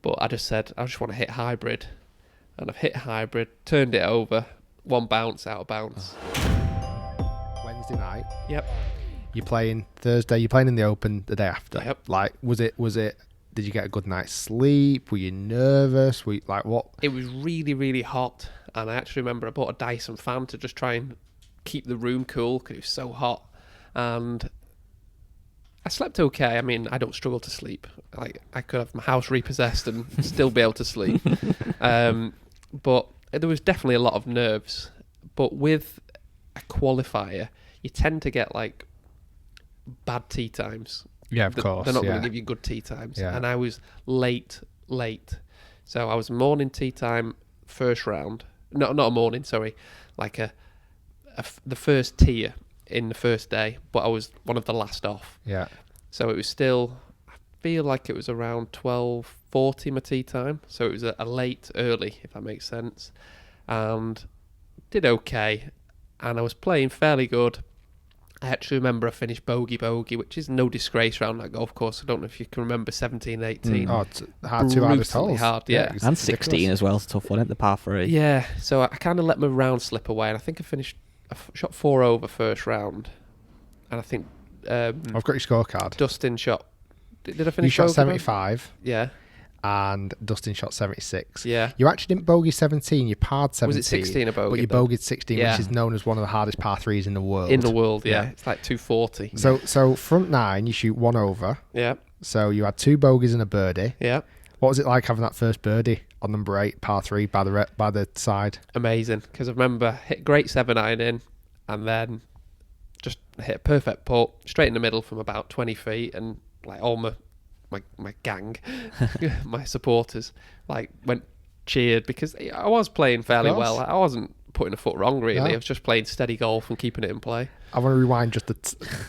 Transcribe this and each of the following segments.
But I just said, I just want to hit hybrid. And I've hit hybrid, turned it over, one bounce, out of bounce. Wednesday night. Yep. You're playing Thursday, you're playing in the Open the day after. Yep. Like, was it, did you get a good night's sleep? Were you nervous? Were you, like, what? It was really, really hot. And I actually remember I bought a Dyson fan to just try and keep the room cool because it was so hot. And I slept okay. I mean, I don't struggle to sleep. Like, I could have my house repossessed and still be able to sleep. But there was definitely a lot of nerves. But with a qualifier, you tend to get like bad tee times. Yeah, of course. They're not going to give you good tee times. Yeah. And I was late. So I was morning tee time, first round. No, not a morning, sorry. Like the first tier in the first day, but I was one of the last off. Yeah. So it was still, I feel like it was around 12:40 my tee time. So it was a late early, if that makes sense. And did okay. And I was playing fairly good. I actually remember I finished bogey, which is no disgrace around that golf course. I don't know if you can remember 17, 18. Oh, it's hard, too hard at all. Hard, yeah. And 16 as well, it's a tough one, isn't it? The par 3. Yeah, so I kind of let my round slip away, and I think I shot 4 over first round. And I think I've got your scorecard. Dustin shot. Did I finish? You shot bogey, 75. Yeah. And Dustin shot 76. Yeah. You actually didn't bogey 17, you parred 17. Was it 16 a bogey? But you bogeyed 16, Yeah. which is known as one of the hardest par 3s in the world. In the world, yeah. It's like 240. So front 9, you shoot 1 over. Yeah. So you had 2 bogeys and a birdie. Yeah. What was it like having that first birdie on number 8, par 3, by the side? Amazing, because I remember hit great 7-iron in, and then just hit a perfect putt straight in the middle from about 20 feet, and like all my gang, my supporters, like went cheered because I was playing fairly well. I wasn't putting a foot wrong really. No. I was just playing steady golf and keeping it in play. I want to rewind just the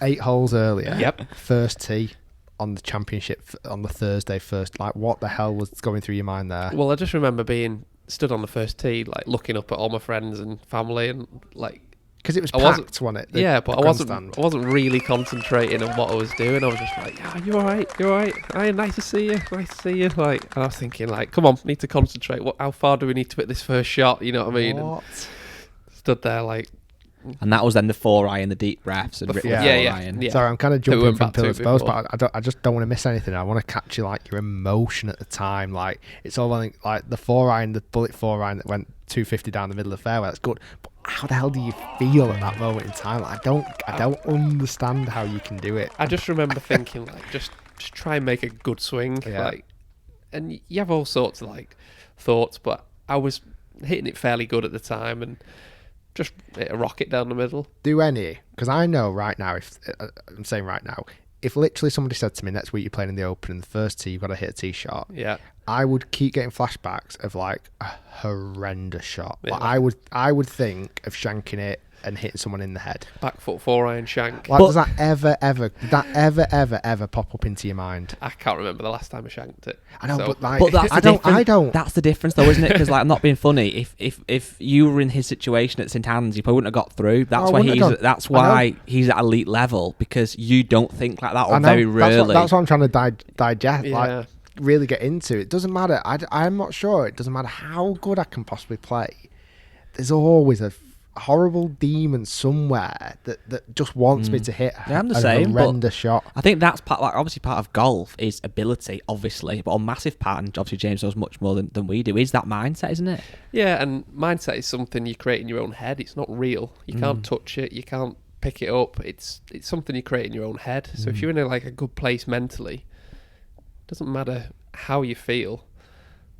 8 holes earlier. Yep. First tee on the championship on the Thursday first. Like, what the hell was going through your mind there? Well, I just remember being stood on the first tee, like looking up at all my friends and family, and like, because it was packed, wasn't it? Yeah, but I wasn't really concentrating on what I was doing. I was just like, "Yeah, you all right? You all right? Hey, nice to see you. Nice to see you." Like, and I was thinking, like, "Come on, need to concentrate. How far do we need to hit this first shot?" You know what I mean? What? And stood there like, And that was then the 4-iron, the deep breaths, and Yeah. 4-iron. Yeah. Sorry, I'm kind of we jumping went from back to pillar it to post, before. but I just don't want to miss anything. I want to capture like your emotion at the time. Like, it's all like the 4-iron, the bullet 4-iron that went 250 down the middle of the fairway. That's good. But how the hell do you feel at that moment in time? Like, I don't understand how you can do it. I just remember thinking, like, just try and make a good swing. Yeah. Like, and you have all sorts of like thoughts, but I was hitting it fairly good at the time and just hit a rocket down the middle. Do any, because I know right now, if I'm saying right now, if literally somebody said to me next week you're playing in the Open and the first tee you've got to hit a tee shot, Yeah. I would keep getting flashbacks of like a horrendous shot. Yeah. Like, I would think of shanking it and hitting someone in the head. Back foot 4-iron shank. Like, does that ever pop up into your mind? I can't remember the last time I shanked it. I know, So- but like, But that's I the don't. difference. That's the difference, though, isn't it? Because like, I'm not being funny. If you were in his situation at St Anne's, you probably wouldn't have got through. That's why he's at elite level, because you don't think like that, or very rarely. That's what I'm trying to digest. Yeah. Like, really get into. It doesn't matter. I'm not sure. It doesn't matter how good I can possibly play. There's always a horrible demon somewhere that just wants me to hit I'm the a same, horrendous shot. I think that's obviously part of golf is ability, obviously, but a massive part, and obviously James knows much more than we do, is that mindset, isn't it? Yeah, and mindset is something you create in your own head. It's not real. You can't touch it. You can't pick it up. It's something you create in your own head. So if you're in a good place mentally, it doesn't matter how you feel.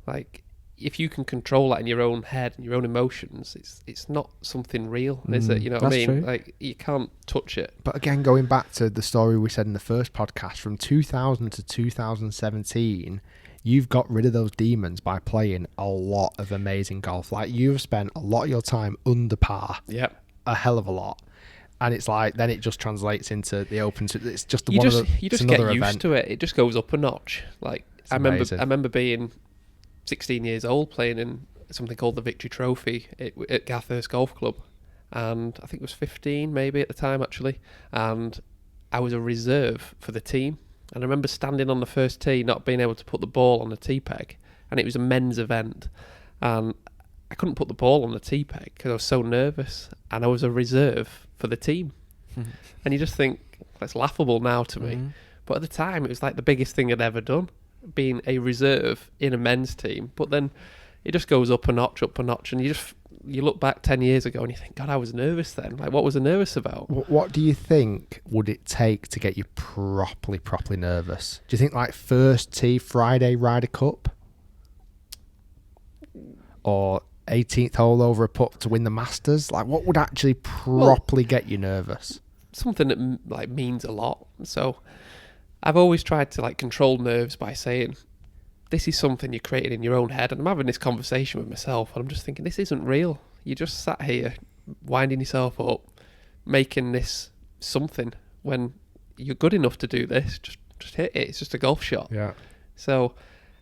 Like, if you can control that in your own head and your own emotions, it's not something real, is it? You know what I That's mean? true. Like, you can't touch it. But again, going back to the story we said in the first podcast, from 2000 to 2017, you've got rid of those demons by playing a lot of amazing golf. Like, you've spent a lot of your time under par, Yep. a hell of a lot. And it's like, then it just translates into the Open. So it's just You one just of the, you it's just get another used event. to it. It just goes up a notch. Like, It's I amazing. remember being 16 years old playing in something called the Victory Trophy at Gathurst Golf Club, and I think it was 15 maybe at the time actually, and I was a reserve for the team. And I remember standing on the first tee, not being able to put the ball on the tee peg, and it was a men's event, and I couldn't put the ball on the tee peg because I was so nervous, and I was a reserve for the team. And you just think, that's laughable now to me. But at the time, it was like the biggest thing I'd ever done, being a reserve in a men's team. But then it just goes up a notch, and you look back 10 years ago and you think, God, I was nervous then. Like, what was I nervous about? What do you think would it take to get you properly nervous? Do you think like first tee Friday Ryder Cup? Or 18th hole over a putt to win the Masters? Like, what would actually properly get you nervous? Something that like means a lot. So I've always tried to like control nerves by saying, this is something you're creating in your own head. And I'm having this conversation with myself and I'm just thinking, this isn't real. You just sat here winding yourself up, making this something when you're good enough to do this. Just hit it. It's just a golf shot. Yeah. So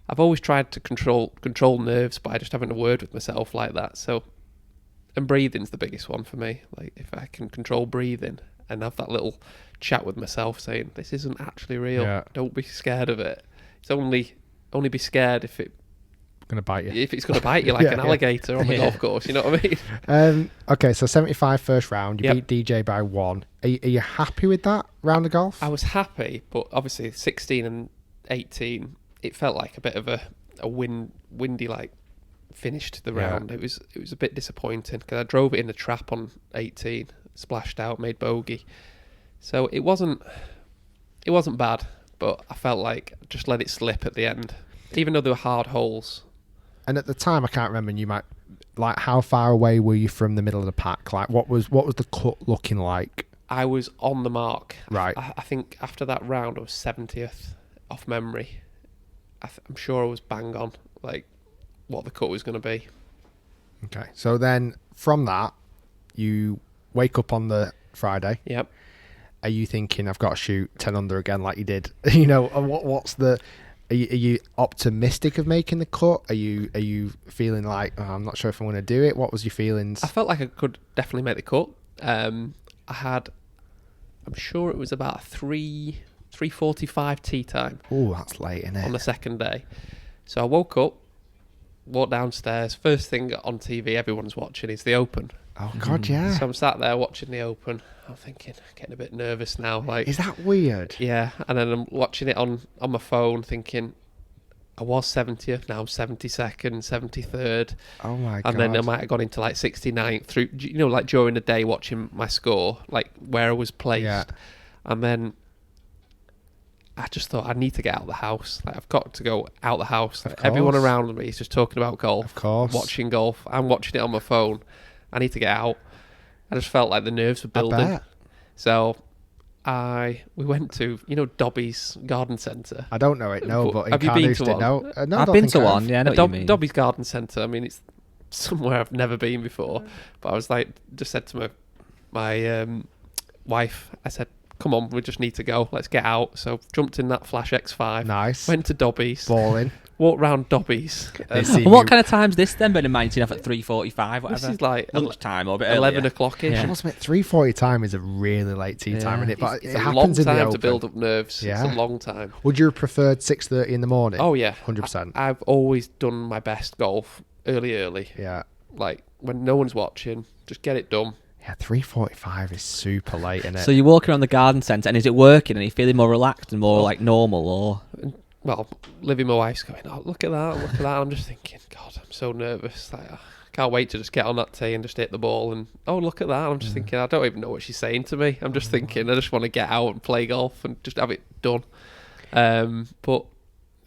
I've always tried to control nerves by just having a word with myself like that. So, and breathing's the biggest one for me. Like, if I can control breathing and have that little chat with myself saying, this isn't actually real. Yeah. Don't be scared of it. It's only be scared if it's going to bite you. If it's going to bite you like an alligator on the golf course. You know what I mean? Okay, so 75 first round. You beat DJ by 1. Are you happy with that round of golf? I was happy, but obviously 16 and 18, it felt like a bit of a windy like finish to the round. It was a bit disappointing because I drove it in the trap on 18, splashed out, made bogey. So it wasn't bad, but I felt like I just let it slip at the end, even though they were hard holes. And at the time, I can't remember. You might like how far away were you from the middle of the pack? Like what was the cut looking like? I was on the mark. Right. I think after that round I was 70th off memory. I'm sure I was bang on like what the cut was going to be. Okay. So then from that, you wake up on the Friday. Yep. Are you thinking I've got to shoot 10 under again like you did? You know, what's the... Are you optimistic of making the cut? Are you feeling like, oh, I'm not sure if I'm going to do it? What was your feelings? I felt like I could definitely make the cut. I'm sure it was about 3:45 tee time. Oh, that's late, isn't it? On the second day. So I woke up, walked downstairs. First thing on TV everyone's watching is the Open. Oh, God, yeah. So I'm sat there watching the Open. I'm thinking, getting a bit nervous now. Like, is that weird? Yeah, and then I'm watching it on my phone thinking, I was 70th, now I'm 72nd, 73rd. Oh, my God. And then I might have gone into like 69th through, you know, like during the day watching my score, like where I was placed. Yeah. And then I just thought, I need to get out of the house. Like, I've got to go out the house. Like, everyone around me is just talking about golf. Of course. Watching golf. I'm watching it on my phone. I need to get out. I just felt like the nerves were building. I bet. So we went to, you know, Dobby's Garden Centre. I don't know it, no, but have you been to one? No, I've been to one, yeah, I know what you mean. Dobby's Garden Centre, I mean, it's somewhere I've never been before. But I was like, just said to my wife, I said, come on, we just need to go. Let's get out. So jumped in that Flash X5. Nice. Went to Dobby's. Balling. Walked round Dobby's. What kind of time's this then? Bearing in mind, off at 3:45, whatever. This is like lunchtime or a bit 11 earlier. o'clock-ish. Yeah. I must admit, 3:40 time is a really late tea time, isn't it? But it's it a happens long in the time Open. to build up nerves. Yeah. It's a long time. Would you have preferred 6:30 in the morning? Oh, yeah. 100%. I've always done my best golf early. Yeah. Like, when no one's watching, just get it done. Yeah, 3:45 is super late, isn't it? So you're walking around the garden centre, and is it working? And are you feeling more relaxed and more like normal, or? Well, Livy, my wife's going, oh, look at that. I'm just thinking, God, I'm so nervous. Like, I can't wait to just get on that tee and just hit the ball. And, oh, look at that. I'm just thinking, I don't even know what she's saying to me. I'm just thinking, I just want to get out and play golf and just have it done. But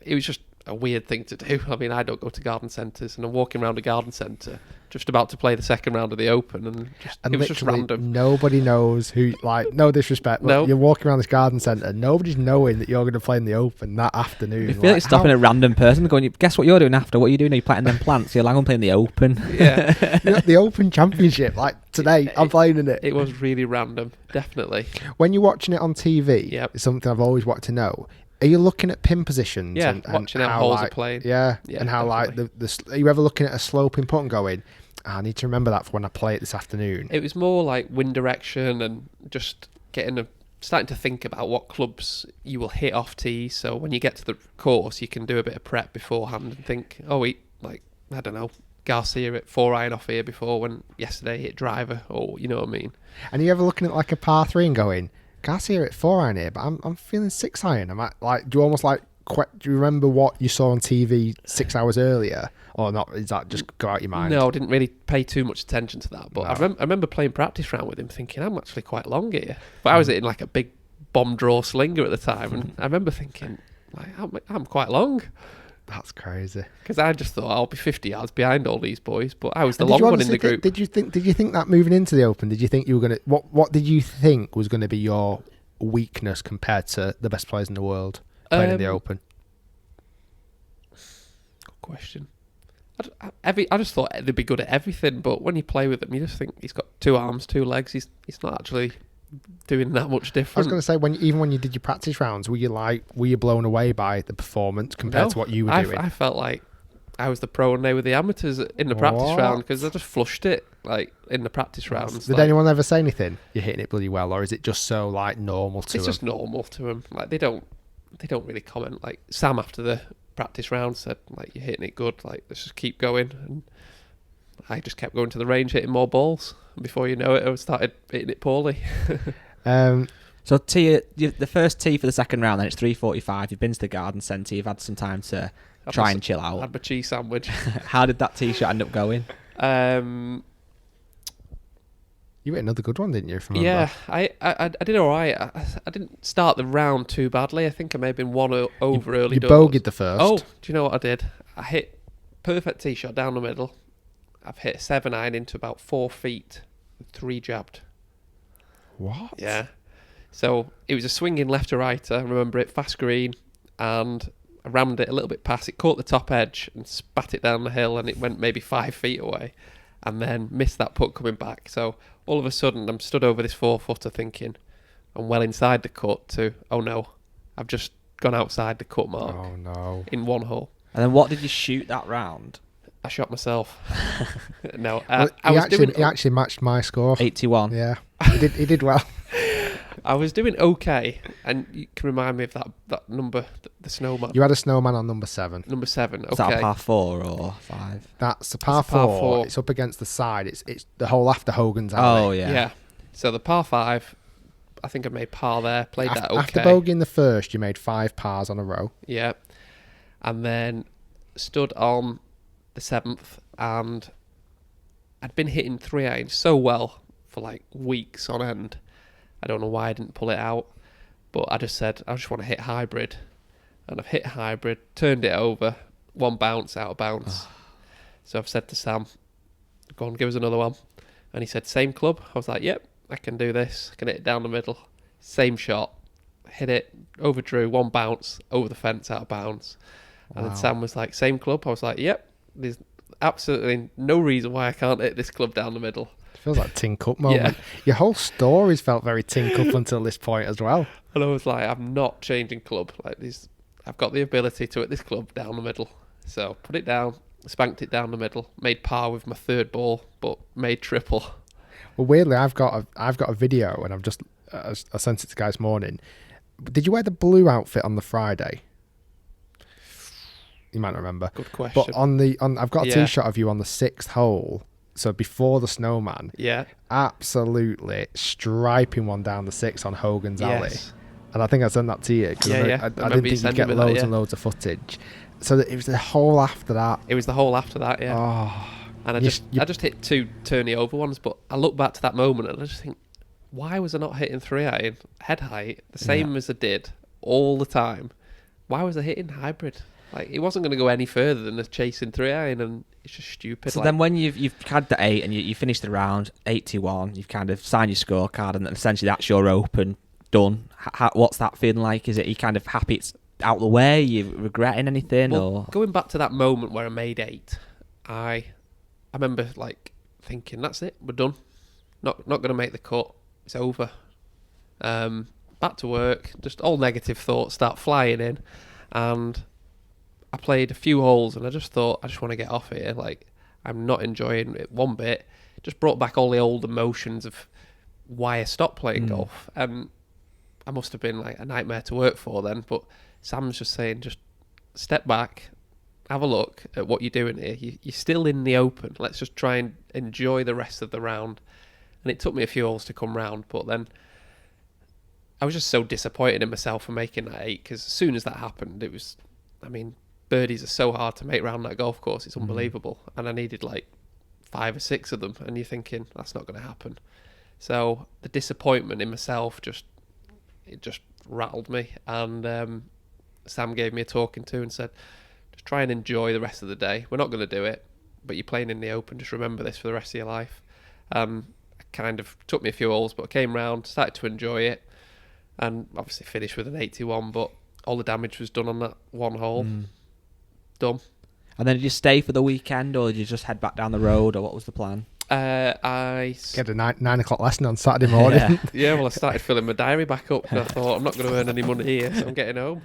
it was just a weird thing to do. I mean, I don't go to garden centres, and I'm walking around a garden centre just about to play the second round of the Open, and it was just random. Nobody knows who, like, no disrespect, but you're walking around this garden centre, nobody's knowing that you're going to play in the Open that afternoon. You feel like stopping a random person going, guess what you're doing after? What are you doing? Are you planting them plants? You're like, I'm playing the Open. Yeah. The Open Championship, like today, I'm playing in it. It was really random, definitely. When you're watching it on TV, Yep. it's something I've always wanted to know. Are you looking at pin positions? Yeah, and watching how holes are playing. Yeah, and how definitely. like are you ever looking at a sloping putt and going, I need to remember that for when I play it this afternoon? It was more like wind direction and just getting starting to think about what clubs you will hit off tee. So when you get to the course, you can do a bit of prep beforehand and think, oh, like, I don't know, Garcia hit 4-iron off here before when yesterday hit driver, or you know what I mean. And are you ever looking at like a par 3 and going, Garcia at 4-iron here, but I'm feeling 6-iron. Am I like? Do you almost like? Do you remember what you saw on TV 6 hours earlier, or not? Is that just go out your mind? No, I didn't really pay too much attention to that. But No. I remember playing practice round with him, thinking I'm actually quite long here. But I was hitting like a big bomb draw slinger at the time, and I remember thinking, like, I'm quite long. That's crazy. Because I just thought I'll be 50 yards behind all these boys, but I was the And long did you one in the honestly group. Did you think that moving into the Open? Did you think you were gonna? What did you think was going to be your weakness compared to the best players in the world playing in the Open? Good question. I just thought they'd be good at everything, but when you play with them, you just think he's got 2 arms, 2 legs. He's not actually doing that much I was different. going to say, even when you did your practice rounds, were you blown away by the performance compared to what you were doing? I felt like I was the pro and they were the amateurs in the practice What? round, because I just flushed it like in the practice rounds. Did anyone ever say anything? You're hitting it bloody well, or is it just so like normal to It's them? just normal to them. Like they don't really comment. Like Sam after the practice round said, like, you're hitting it good. Like, let's just keep going. And I just kept going to the range, hitting more balls. And before you know it, I started hitting it poorly. So the first tee for the second round, then it's 3:45. You've been to the garden centre. You've had some time to try and chill I out. had my cheese sandwich. How did that tee shot end up going? You hit another good one, didn't you? If I remember? Yeah, I did all right. I didn't start the round too badly. I think I may have been one over early You doors. bogeyed the first. Oh, do you know what I did? I hit perfect tee shot down the middle. I've hit a 7-iron into about 4 feet, 3 jabbed. What? Yeah. So it was a swinging left to right. I remember it, fast green, and I rammed it a little bit past. It caught the top edge and spat it down the hill, and it went maybe 5 feet away, and then missed that putt coming back. So all of a sudden, I'm stood over this 4-footer thinking, I'm well inside the cut to, oh no, I've just gone outside the cut mark Oh no. in one hole. And then what did you shoot that round? I shot myself. No, Well, I was doing. he actually matched my score. 81. Yeah, he did well. I was doing okay, and you can remind me of that number, the snowman. You had a snowman on number 7. Number 7. Okay. Is that a par 4 or 5? That's a par, It's a par 4. four. It's up against the side. It's the hole after Hogan's Alley. Oh, yeah. Yeah. So the par 5, I think I made par there. Played that okay. After bogeying the first, you made 5 pars on a row. Yeah. And then stood on the 7th, and I'd been hitting 3-iron so well for like weeks on end. I don't know why I didn't pull it out, but I just said, I just want to hit hybrid. And I've hit hybrid, turned it over, 1 bounce, out of bounds. So I've said to Sam, go on, give us another one. And he said, same club? I was like, yep, I can do this. I can hit it down the middle. Same shot. Hit it, overdrew, 1 bounce, over the fence, out of bounds. And Wow. then Sam was like, same club? I was like, yep, there's absolutely no reason why I can't hit this club down the middle. It feels like Tin Cup moment. Yeah. Your whole story's felt very Tin Cup until this point as well. And I was like, I'm not changing club. Like these, I've got the ability to hit this club down the middle. So put it down, spanked it down the middle, made par with my 3rd ball, but made triple. Well, weirdly, I've got a video, and I sent it to guys morning. Did you wear the blue outfit on the Friday? You might not remember. Good question. But I've got a tee shot of you on the 6th hole. So before the snowman, Yeah. absolutely striping one down the 6 on Hogan's Alley. Yes. And I think I sent that to you because Yeah, yeah. I I didn't remember you think you'd sending get me that, loads yeah. and loads of footage. So that it was the whole after that. It was the hole after that, yeah. Oh, And I You just sh- you- I just hit 2 turny over ones, but I look back to that moment and I just think, why was I not hitting 3-iron head height the same as I did all the time? Why was I hitting hybrid? Like, it wasn't going to go any further than a chasing 3-iron, and it's just stupid. So like, then when you've had the 8 and you finished the round 81, you've kind of signed your scorecard, and essentially that's your Open done. What's that feeling like? Is it you kind of happy it's out the way? You regretting anything? well, Or going back to that moment where I made 8, I remember like thinking, that's it, we're done. Not going to make the cut. It's over. Back to work. Just all negative thoughts start flying in, and I played a few holes and I just thought, I just want to get off here. Like, I'm not enjoying it one bit. Just brought back all the old emotions of why I stopped playing golf. I must have been like a nightmare to work for then. But Sam's just saying, just step back, have a look at what you're doing here. You're still in the open. Let's just try and enjoy the rest of the round. And it took me a few holes to come round, but then I was just so disappointed in myself for making that 8, because as soon as that happened, it was, I mean, birdies are so hard to make round that golf course. It's unbelievable. And I needed like 5 or 6 of them, and you're thinking, that's not going to happen. So the disappointment in myself just rattled me. And Sam gave me a talking to and said, just try and enjoy the rest of the day. We're not going to do it, but you're playing in the Open. Just remember this for the rest of your life. Kind of took me a few holes, but I came round, started to enjoy it, and obviously finished with an 81, but all the damage was done on that one hole. Done. And then did you stay for the weekend, or did you just head back down the road, or what was the plan? I get a 9 o'clock lesson on Saturday morning. Yeah, well, I started filling my diary back up, and I thought, I'm not going to earn any money here, so I'm getting home.